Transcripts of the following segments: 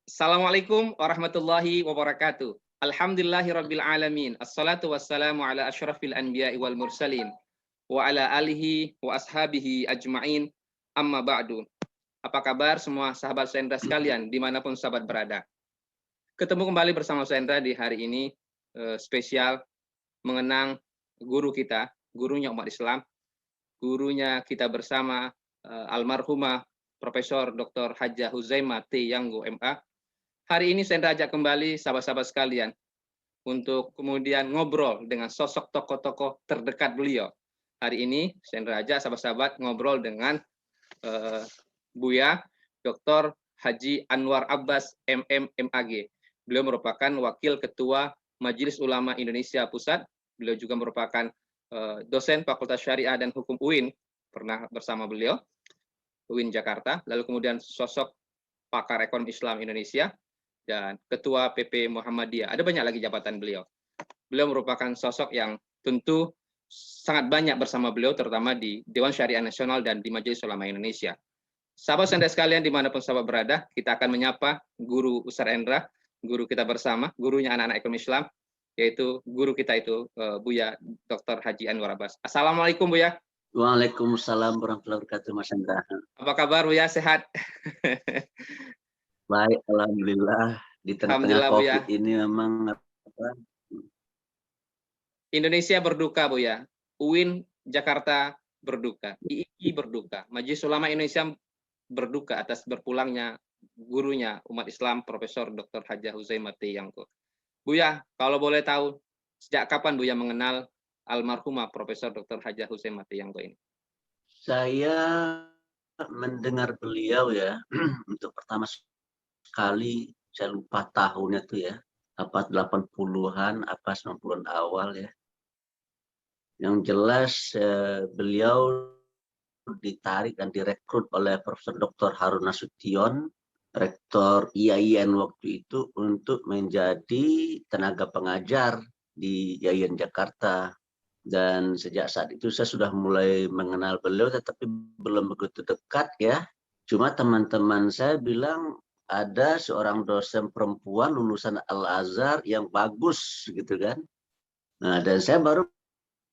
Assalamualaikum warahmatullahi wabarakatuh. Alhamdulillahirabbil alamin. Assalatu wassalamu ala asyrafil anbiya'i wal mursalin wa ala alihi wa ashabihi ajmain. Amma ba'du. Apa kabar semua sahabat Sendra sekalian dimanapun sahabat berada? Ketemu kembali bersama Sendra di hari ini spesial mengenang guru kita, gurunya umat Islam, gurunya kita bersama almarhumah Profesor Dr. Hajah Huzaimah T. Yanggo MA. Hari ini saya ajak kembali sahabat-sahabat sekalian untuk kemudian ngobrol dengan sosok tokoh-tokoh terdekat beliau. Hari ini saya ajak sahabat-sahabat ngobrol dengan Buya Dr. Haji Anwar Abbas MM MAG. Beliau merupakan Wakil Ketua Majelis Ulama Indonesia Pusat. Beliau juga merupakan dosen Fakultas Syariah dan Hukum UIN, pernah bersama beliau, UIN Jakarta. Lalu kemudian sosok pakar ekonomi Islam Indonesia, dan Ketua PP Muhammadiyah. Ada banyak lagi jabatan beliau. Beliau merupakan sosok yang tentu sangat banyak bersama beliau, terutama di Dewan Syariah Nasional dan di Majelis Ulama Indonesia. Sahabat Sendra sekalian, dimanapun sahabat berada, kita akan menyapa Guru Ustaz Endra, guru kita bersama, gurunya anak-anak ekonomi Islam, yaitu guru kita itu Buya Dr. Haji Anwar Abbas. Assalamualaikum Buya. Waalaikumsalam warahmatullahi wabarakatuh, Mas Endra. Apa kabar Buya, sehat? Baik, alhamdulillah. Di tengah-tengah COVID ini memang Indonesia berduka Buya, UIN Jakarta berduka, III berduka, Majelis Ulama Indonesia berduka atas berpulangnya gurunya umat Islam Profesor Dr. Hajah Huzaimah T. Yanggo. Buya, kalau boleh tahu sejak kapan Buya mengenal almarhumah Profesor Dr. Hajah Huzaimah T. Yanggo ini? Saya mendengar beliau ya untuk pertama sekali, saya lupa tahunnya tuh ya, apa 80-an, apa 90-an awal ya. Yang jelas beliau ditarik dan direkrut oleh Profesor Dr. Harun Nasution, Rektor IAIN waktu itu, untuk menjadi tenaga pengajar di IAIN Jakarta. Dan sejak saat itu saya sudah mulai mengenal beliau, tetapi belum begitu dekat ya. Cuma teman-teman saya bilang ada seorang dosen perempuan lulusan Al-Azhar yang bagus gitu kan. Nah, dan saya baru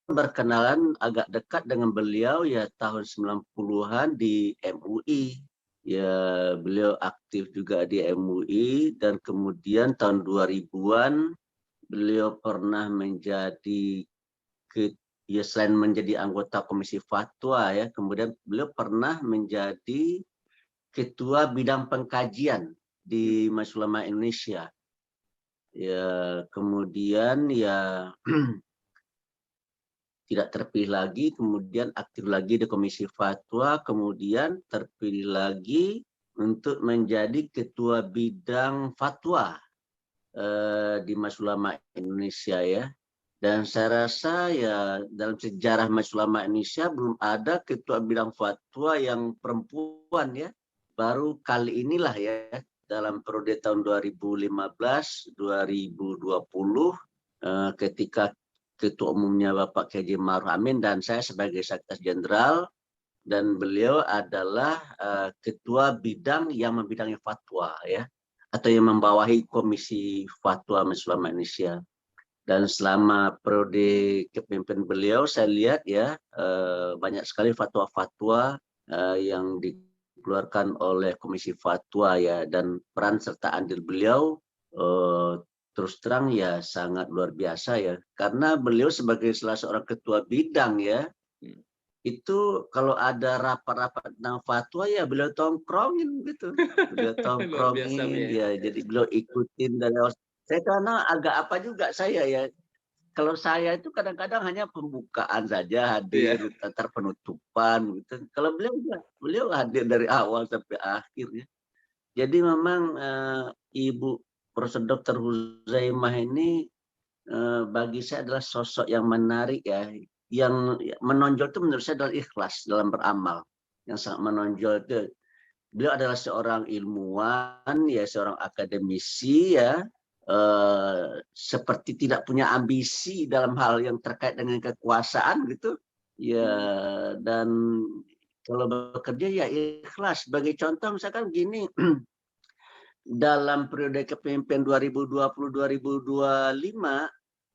berkenalan agak dekat dengan beliau ya tahun 90-an di MUI. Ya, beliau aktif juga di MUI, dan kemudian tahun 2000-an beliau pernah menjadi ya selain menjadi anggota Komisi Fatwa ya, kemudian beliau pernah menjadi ketua bidang pengkajian di Majelis Ulama Indonesia. Ya, kemudian ya tidak terpilih lagi, kemudian aktif lagi di Komisi Fatwa, kemudian terpilih lagi untuk menjadi ketua bidang fatwa di Majelis Ulama Indonesia ya. Dan saya rasa ya dalam sejarah Majelis Ulama Indonesia belum ada ketua bidang fatwa yang perempuan ya. Baru kali inilah ya, dalam periode tahun 2015-2020 ketika ketua umumnya Bapak K.J. Ma'ruf Amin dan saya sebagai Sekretaris Jenderal, dan beliau adalah ketua bidang yang membidangi fatwa ya, atau yang membawahi Komisi Fatwa Majelis Ulama Indonesia. Dan selama periode kepemimpinan beliau saya lihat ya banyak sekali fatwa-fatwa yang dikeluarkan oleh Komisi Fatwa ya, dan peran serta andil beliau terus terang ya sangat luar biasa ya, karena beliau sebagai salah seorang ketua bidang ya, itu kalau ada rapat-rapat tentang fatwa ya beliau tongkrongin gitu, beliau tongkrongin ya, jadi beliau ikutin dari saya, karena agak apa juga saya ya, kalau saya itu kadang-kadang hanya pembukaan saja hadir, antar penutupan gitu. Kalau beliau hadir dari awal sampai akhir ya. Jadi memang Ibu Profesor Dr. Huzaimah ini bagi saya adalah sosok yang menarik ya, yang menonjol itu menurut saya adalah ikhlas dalam beramal. Yang sangat menonjol itu beliau adalah seorang ilmuwan ya, seorang akademisi ya, seperti tidak punya ambisi dalam hal yang terkait dengan kekuasaan gitu ya, dan kalau bekerja ya ikhlas. Sebagai contoh misalkan gini, dalam periode kepemimpinan 2020-2025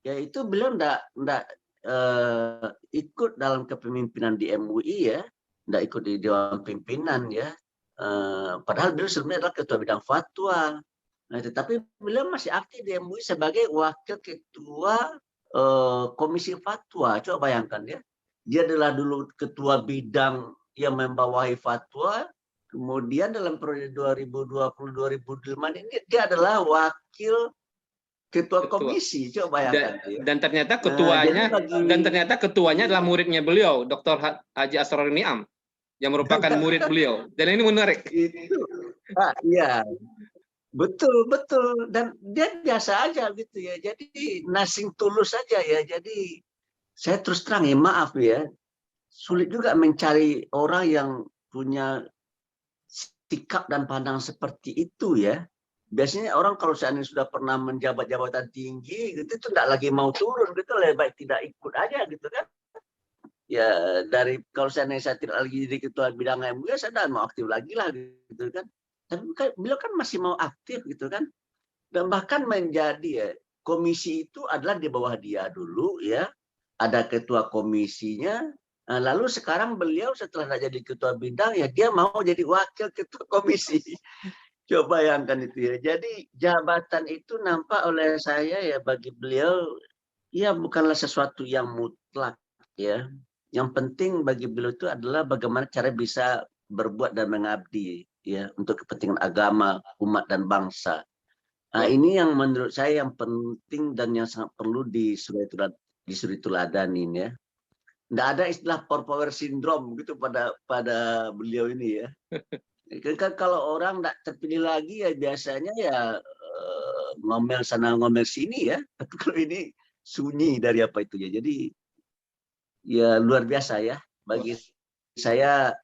ya itu beliau enggak ikut dalam kepemimpinan di MUI ya, enggak ikut di dewan pimpinan ya. Padahal beliau sebelumnya adalah ketua bidang fatwa. Nah, tetapi beliau masih aktif di MUI sebagai wakil ketua komisi fatwa. Coba bayangkan ya. Dia adalah dulu ketua bidang yang membawahi fatwa, kemudian dalam periode 2020-2025 ini dia adalah wakil ketua Ketua. komisi. Coba bayangkan ya. Dan ternyata Jadi ketuanya adalah muridnya beliau, Dr. Haji Asrorun Niam, yang merupakan murid beliau. Dan ini menarik. itu, iya, betul betul. Dan dia biasa aja gitu ya. Jadi nothing tulus saja ya. Jadi saya terus terang ya, maaf ya, sulit juga mencari orang yang punya sikap dan pandang seperti itu ya. Biasanya orang kalau seandainya sudah pernah menjabat jabatan tinggi gitu itu tidak lagi mau turun gitu, lebih baik tidak ikut aja gitu kan. Ya dari kalau seandainya saya tidak lagi jadi ketua bidang MUI, saya tidak mau aktif lagi lah gitu kan. Tapi kan, beliau kan masih mau aktif gitu kan. Dan bahkan menjadi ya, komisi itu adalah di bawah dia dulu ya. Ada ketua komisinya. Nah, lalu sekarang beliau setelah tidak jadi ketua bidang ya dia mau jadi wakil ketua komisi. Coba bayangkan itu ya. Jadi jabatan itu nampak oleh saya ya bagi beliau ya bukanlah sesuatu yang mutlak ya. Yang penting bagi beliau itu adalah bagaimana cara bisa berbuat dan mengabdi ya untuk kepentingan agama, umat dan bangsa. Nah, ini yang menurut saya yang penting dan yang sangat perlu disuruh teladanin ya. Nggak ada istilah power syndrome gitu pada beliau ini ya. Kan kalau orang nggak terpilih lagi ya biasanya ya ngomel sana ngomel sini ya. Tapi kalau ini sunyi dari apa itu ya. Jadi ya luar biasa ya. Bagi saya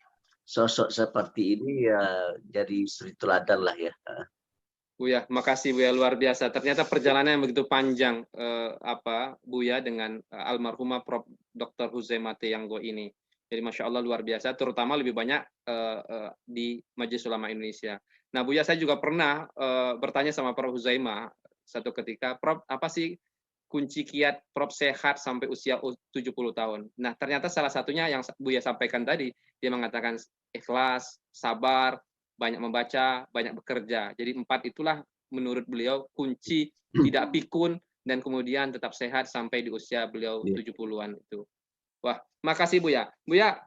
sosok seperti ini ya jadi suri teladan lah ya. Buya, makasih Buya, luar biasa. Ternyata perjalanannya yang begitu panjang Buya dengan almarhumah Prof. Dr. Huzaimah Yanggo ini. Jadi Masya Allah luar biasa, terutama lebih banyak di Majelis Ulama Indonesia. Nah Buya, saya juga pernah bertanya sama Prof. Huzaimah satu ketika, Prof, apa sih kunci kiat Prof sehat sampai usia 70 tahun? Nah ternyata salah satunya yang Buya sampaikan tadi, dia mengatakan ikhlas, sabar, banyak membaca, banyak bekerja. Jadi 4 itulah menurut beliau kunci tidak pikun dan kemudian tetap sehat sampai di usia beliau 70-an itu. Wah, makasih Buya. Buya,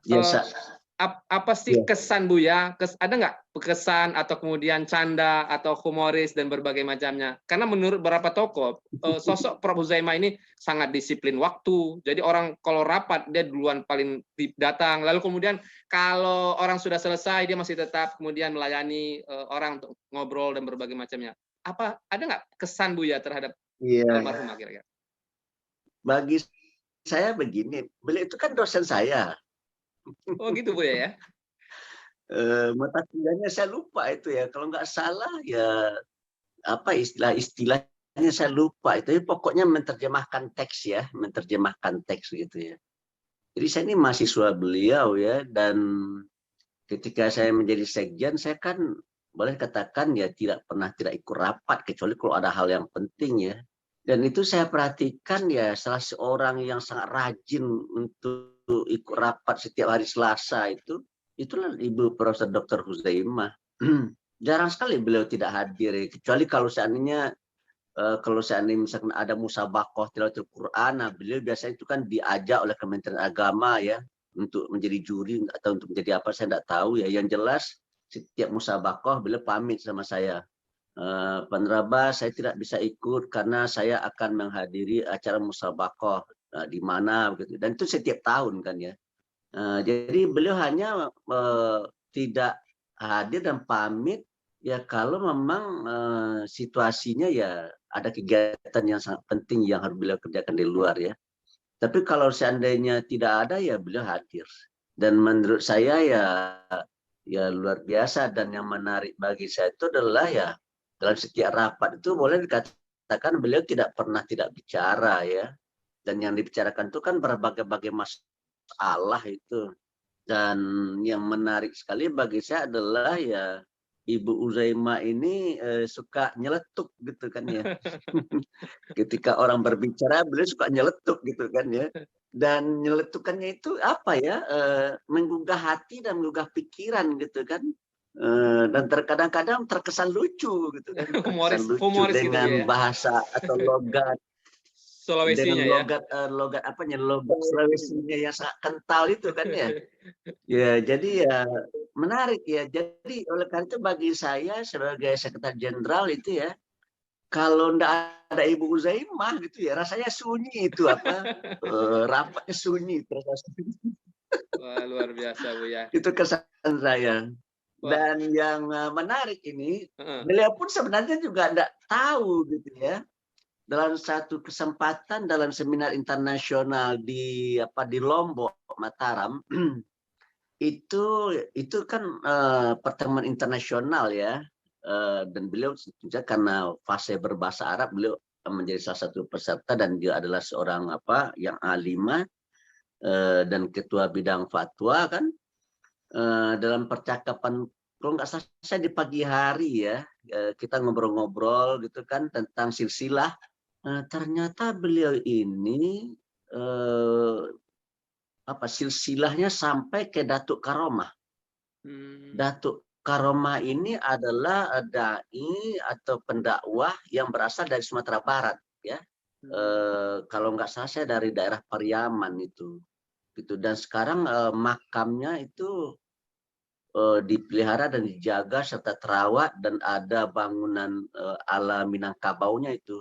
apa sih kesan Buya? Ada nggak kesan atau kemudian canda atau humoris dan berbagai macamnya? Karena menurut beberapa tokoh, sosok Prof. Huzaimah ini sangat disiplin waktu. Jadi orang kalau rapat dia duluan paling datang. Lalu kemudian kalau orang sudah selesai dia masih tetap kemudian melayani orang untuk ngobrol dan berbagai macamnya. Ada nggak kesan Buya terhadap almarhumah kira-kira? Bagi saya begini, beliau itu kan dosen saya. Oh gitu Buya ya? Mata kuliahnya saya lupa itu ya. Kalau nggak salah ya apa istilahnya saya lupa itu. Pokoknya menerjemahkan teks ya, menerjemahkan teks gitu ya. Jadi saya ini mahasiswa beliau ya, dan ketika saya menjadi sekjen, saya kan boleh katakan ya tidak pernah tidak ikut rapat kecuali kalau ada hal yang penting ya. Dan itu saya perhatikan ya salah seorang yang sangat rajin untuk ikut rapat setiap hari Selasa itulah Ibu Profesor Dr. Huzaimah. Jarang sekali beliau tidak hadir ya. Kecuali kalau seandainya misalkan ada musabaqah tilawatul Quran, nah beliau biasanya itu kan diajak oleh Kementerian Agama ya untuk menjadi juri atau untuk menjadi apa saya tidak tahu ya. Yang jelas setiap musabaqah beliau pamit sama saya. Peneraba saya tidak bisa ikut karena saya akan menghadiri acara musabaqah di mana begitu, dan itu setiap tahun kan ya. Jadi beliau hanya tidak hadir dan pamit ya kalau memang situasinya ya ada kegiatan yang sangat penting yang harus beliau kerjakan di luar ya. Tapi kalau seandainya tidak ada ya beliau hadir. Dan menurut saya ya luar biasa, dan yang menarik bagi saya itu adalah ya dalam setiap rapat itu boleh dikatakan beliau tidak pernah tidak bicara ya. Dan yang dibicarakan itu kan berbagai-bagai masalah itu. Dan yang menarik sekali bagi saya adalah ya Ibu Uzaimah ini suka nyeletuk gitu kan ya. Ketika orang berbicara beliau suka nyeletuk gitu kan ya. Dan nyeletukannya itu apa ya, menggugah hati dan menggugah pikiran gitu kan. Dan terkadang-kadang terkesan lucu gitu kan, terkesan lucu Humoris gitu Bu dengan ya. bahasa atau logat, dengan Sulawesinya ya. logat apanya, logat Sulawesinya yang sangat kental itu kan ya. Ya, jadi ya menarik ya. Jadi oleh karena itu bagi saya sebagai sekretaris jenderal itu ya, kalau ndak ada Ibu Uzaimah gitu ya, rasanya sunyi itu apa, rapatnya sunyi terasa sunyi. Wah, luar biasa Bu ya. Itu kesan saya. Wah, Dan yang menarik ini, heeh. beliau pun sebenarnya juga ndak tahu gitu ya. Dalam satu kesempatan dalam seminar internasional di Lombok, Mataram, itu kan pertemuan internasional ya, dan beliau tentunya karena fase berbahasa Arab, beliau menjadi salah satu peserta dan dia adalah seorang yang alimah dan ketua bidang fatwa kan. Dalam percakapan kalau nggak salah saya di pagi hari ya, kita ngobrol-ngobrol gitu kan tentang silsilah. Ternyata beliau ini eh, silsilahnya sampai ke Datuk Karomah. Hmm. Datuk Karomah ini adalah dai atau pendakwah yang berasal dari Sumatera Barat ya. Hmm. Kalau nggak salah saya dari daerah Pariaman itu gitu. Dan sekarang makamnya itu dipelihara dan dijaga serta terawat dan ada bangunan ala Minangkabaunya itu.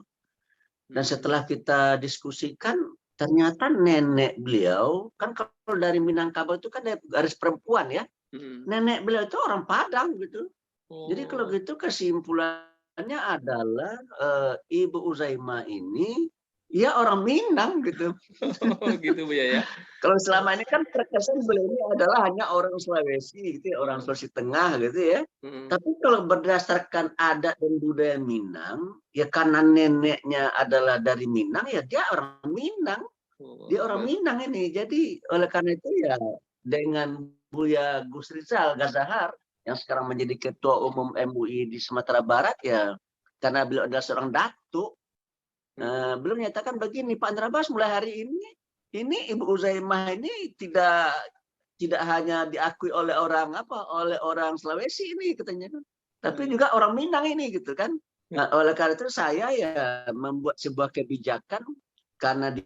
Dan Hmm. setelah kita diskusikan, ternyata nenek beliau kan kalau dari Minangkabau itu kan dari garis perempuan ya. Hmm. Nenek beliau itu orang Padang gitu. Jadi kalau Oh. gitu kesimpulannya adalah Ibu Uzaimah ini ya orang Minang gitu. Oh, gitu Bu ya. Kalau selama ini kan terkesan beliau ini adalah hanya orang Sulawesi gitu ya, orang Heeh. Sulawesi Tengah gitu ya. Mhm. Tapi kalau berdasarkan adat dan budaya Minang, ya karena neneknya adalah dari Minang, ya dia orang Minang. Oh, Dia orang Minang ini. Jadi oleh karena itu ya dengan Buya Gus Rizal Gazahar yang sekarang menjadi Ketua Umum MUI di Sumatera Barat ya, karena beliau adalah seorang datuk, mhm. beliau menyatakan begini, Pak Andrabas mulai hari ini Ibu Uzaimah ini tidak hanya diakui oleh oleh orang Sulawesi ini katanya kan, tapi Mhm. juga orang Minang ini gitu kan. Nah, oleh karena itu saya ya membuat sebuah kebijakan karena di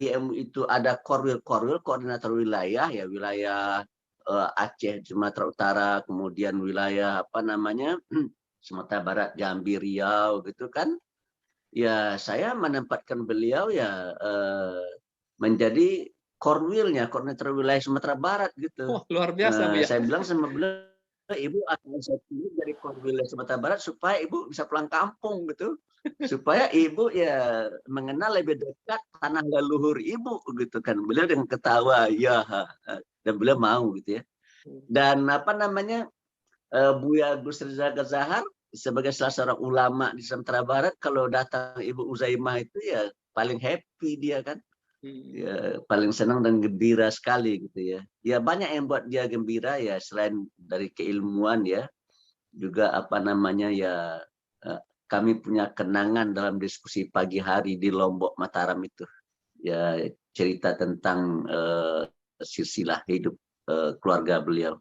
MUI itu ada korwil koordinator wilayah ya, wilayah Aceh, Sumatera Utara, kemudian wilayah Sumatera Barat, Jambi, Riau gitu kan. Ya saya menempatkan beliau ya menjadi korwilnya, koordinator wilayah Sumatera Barat gitu. Wah, luar biasa Bu ya. Saya bilang sama beliau, Ibu akan saya pilih dari korwil Sumatera Barat supaya Ibu bisa pulang kampung gitu. Supaya Ibu ya mengenal lebih dekat tanah leluhur Ibu gitu kan. Beliau dengan ketawa, ya, dan beliau mau gitu ya. Dan Buya Gus Rizal Gazahar sebagai salah seorang ulama di Sumatera Barat, kalau datang Ibu Uzaimah itu ya paling happy dia kan. Mhm. Ya, paling senang dan gembira sekali gitu ya. Ya banyak yang buat dia gembira ya selain dari keilmuan ya, juga ya kami punya kenangan dalam diskusi pagi hari di Lombok Mataram itu. Ya cerita tentang silsilah hidup keluarga beliau.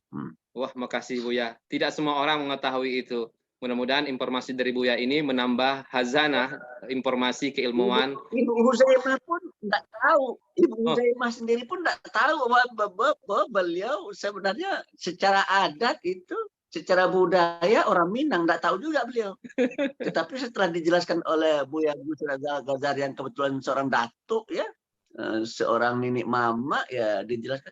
Wah, makasih Buya. Tidak semua orang mengetahui itu. Mudah-mudahan informasi dari Buya ini menambah hazanah informasi Ibu, keilmuan. Ibu Huzaimah pun nggak tahu. Ibu Oh, Huzaimah sendiri pun nggak tahu bahwa beliau sebenarnya secara adat itu, secara budaya orang Minang nggak tahu juga beliau. Tetapi setelah dijelaskan oleh Buya Gus Ghazali yang kebetulan seorang datuk ya, seorang nenek mama ya dijelaskan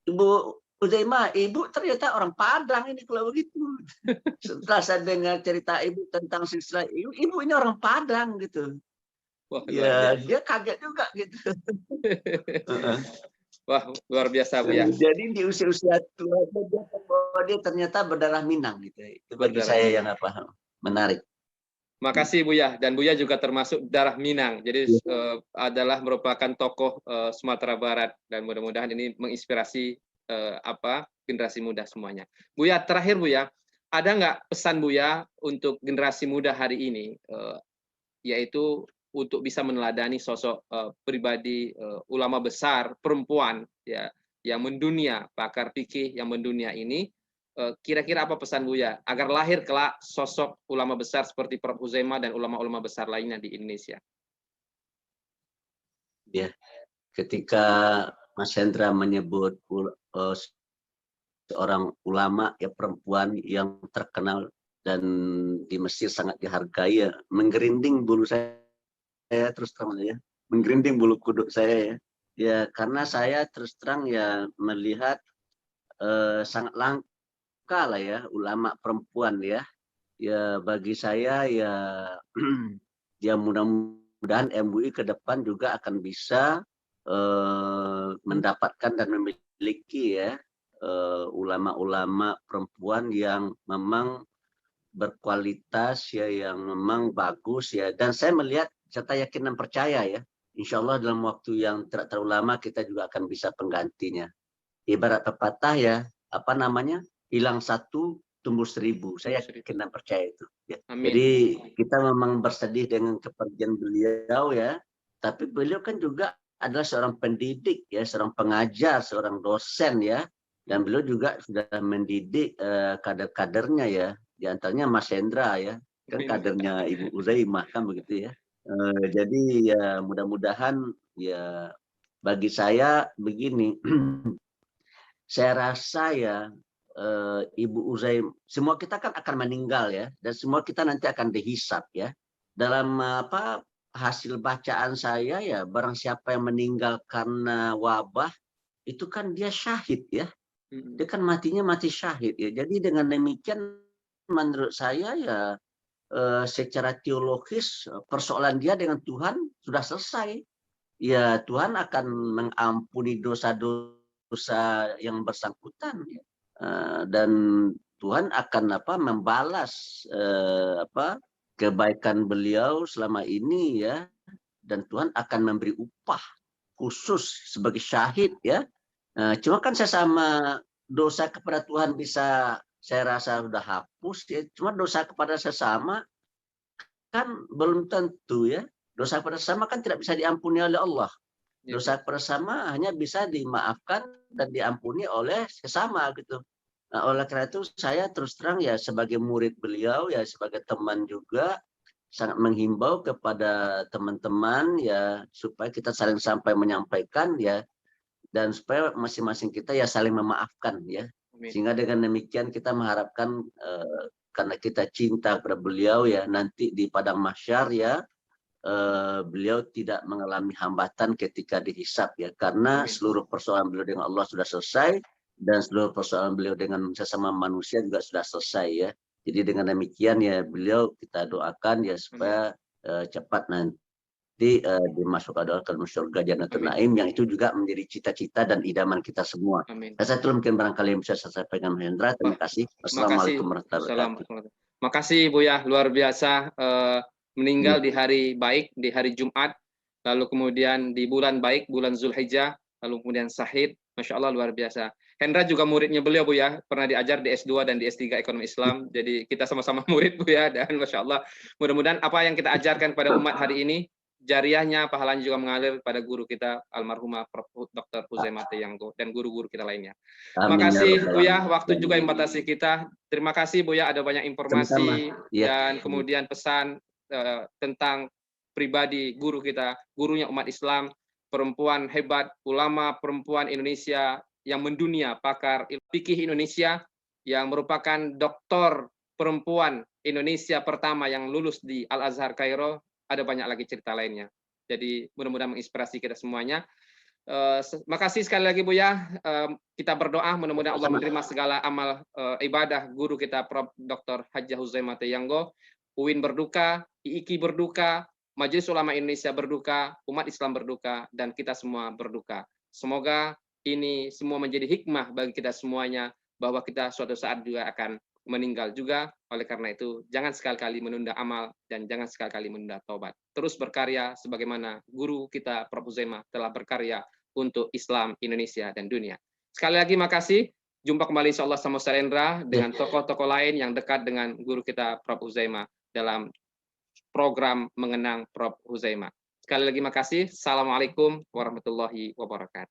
Ibu Huzaimah, Ibu ternyata orang Padang ini kalau begitu. Setelah saya dengar cerita Ibu tentang silsilah Ibu ini orang Padang gitu. wah luar Ya, biasa. dia kaget juga gitu. Wah, luar biasa Buya. Jadi di usia-usia tua dia ternyata berdarah Minang gitu. Itu bagi Berdarah saya Minang. yang menarik. Makasih Buya, dan Buya juga termasuk darah Minang. Jadi adalah merupakan tokoh Sumatera Barat, dan mudah-mudahan ini menginspirasi generasi muda semuanya. Buya, terakhir Buya, ada nggak pesan Buya untuk generasi muda hari ini, yaitu untuk bisa meneladani sosok pribadi ulama besar perempuan ya yang mendunia, pakar fikih yang mendunia ini, kira-kira apa pesan Buya agar lahir kelak sosok ulama besar seperti Prof. Huzaimah dan ulama-ulama besar lainnya di Indonesia? Ya, ketika Mas Hendra menyebut seorang ulama ya perempuan yang terkenal dan di Mesir sangat dihargai, ya menggerinding bulu saya terus terang ya, menggerinding bulu kuduk saya ya. Ya karena saya terus terang ya melihat sangat langka lah ya ulama perempuan ya. Ya bagi saya ya ya mudah-mudahan MUI ke depan juga akan bisa mendapatkan dan memiliki ya ulama-ulama perempuan yang memang berkualitas ya, yang memang bagus ya. Dan saya melihat serta yakin dan percaya ya, insya Allah dalam waktu yang tidak terlalu lama kita juga akan bisa penggantinya. Ibarat pepatah ya, apa namanya, hilang satu tumbuh seribu. Saya yakin dan percaya itu. Ya. Amin. Jadi kita memang bersedih dengan kepergian beliau ya, tapi beliau kan juga adalah seorang pendidik ya, seorang pengajar, seorang dosen ya, dan beliau juga sudah mendidik kader-kadernya ya, di antaranya Mas Hendra ya, kan kadernya Ibu Uzaimah kan begitu ya. Jadi ya mudah-mudahan ya bagi saya begini, saya rasa ya Ibu Uzaim, semua kita kan akan meninggal ya, dan semua kita nanti akan dihisap ya. Dalam apa hasil bacaan saya ya, barang siapa yang meninggal karena wabah itu kan dia syahid ya, dia kan matinya mati syahid ya. Jadi dengan demikian menurut saya ya secara teologis persoalan dia dengan Tuhan sudah selesai. Ya Tuhan akan mengampuni dosa-dosa yang bersangkutan ya. Dan Tuhan akan membalas kebaikan beliau selama ini ya, dan Tuhan akan memberi upah khusus sebagai syahid ya. Cuma kan sesama dosa kepada Tuhan bisa saya rasa sudah hapus ya, cuma dosa kepada sesama kan belum tentu ya. Dosa kepada sesama kan tidak bisa diampuni oleh Allah. Dosa kepada sesama hanya bisa dimaafkan dan diampuni oleh sesama gitu. Nah, oleh karena itu saya terus terang ya sebagai murid beliau ya sebagai teman juga sangat menghimbau kepada teman-teman ya supaya kita saling sampai menyampaikan ya, dan supaya masing-masing kita ya saling memaafkan ya. Sehingga dengan demikian kita mengharapkan karena kita cinta kepada beliau ya nanti di padang mahsyar ya beliau tidak mengalami hambatan ketika dihisap ya, karena seluruh persoalan beliau dengan Allah sudah selesai dan seluruh persoalan beliau dengan sesama manusia juga sudah selesai ya. Jadi dengan demikian ya beliau kita doakan ya supaya cepat nanti dimasukkan dalam surga Jannatul Naim, yang itu juga menjadi cita-cita dan idaman kita semua. Saya itu mungkin barangkali yang bisa saya sampaikan Hendra. Terima kasih. Wassalamualaikum warahmatullahi wabarakatuh. Makasih Buya, luar biasa. Meninggal di hari baik, di hari Jumat, lalu kemudian di bulan baik, bulan Zulhijjah, lalu kemudian Syahid, Masya Allah luar biasa. Hendra juga muridnya beliau Bu ya, pernah diajar di S2 dan di S3 Ekonomi Islam, jadi kita sama-sama murid Bu ya, dan Masya Allah, mudah-mudahan apa yang kita ajarkan pada umat hari ini, jariahnya, pahalanya juga mengalir pada guru kita, almarhumah Prof. Dr. Huzaimah Tayanggo, dan guru-guru kita lainnya. Terima kasih Bu ya, waktu juga yang batasi kita. Terima kasih Bu ya, ada banyak informasi dan kemudian pesan tentang pribadi guru kita, gurunya umat Islam, perempuan hebat, ulama perempuan Indonesia yang mendunia, pakar fikih Indonesia, yang merupakan doktor perempuan Indonesia pertama yang lulus di Al-Azhar Kairo. Ada banyak lagi cerita lainnya. Jadi mudah-mudahan menginspirasi kita semuanya. Makasih sekali lagi Bu ya. Kita berdoa mudah-mudahan Allah menerima segala amal ibadah guru kita Prof. Dr. Hajjah Huzaimah Tayanggo. UIN berduka, IIKI berduka, Majelis Ulama Indonesia berduka, umat Islam berduka, dan kita semua berduka. Semoga ini semua menjadi hikmah bagi kita semuanya, bahwa kita suatu saat juga akan meninggal juga. Oleh karena itu, jangan sekali-kali menunda amal, dan jangan sekali-kali menunda taubat. Terus berkarya sebagaimana guru kita Prof. Huzaimah telah berkarya untuk Islam, Indonesia, dan dunia. Sekali lagi makasih. Jumpa kembali insyaallah sama Ustaz Endra dengan tokoh-tokoh lain yang dekat dengan guru kita Prof. Huzaimah dalam program Mengenang Prof. Huzaimah. Sekali lagi makasih. Assalamualaikum warahmatullahi wabarakatuh.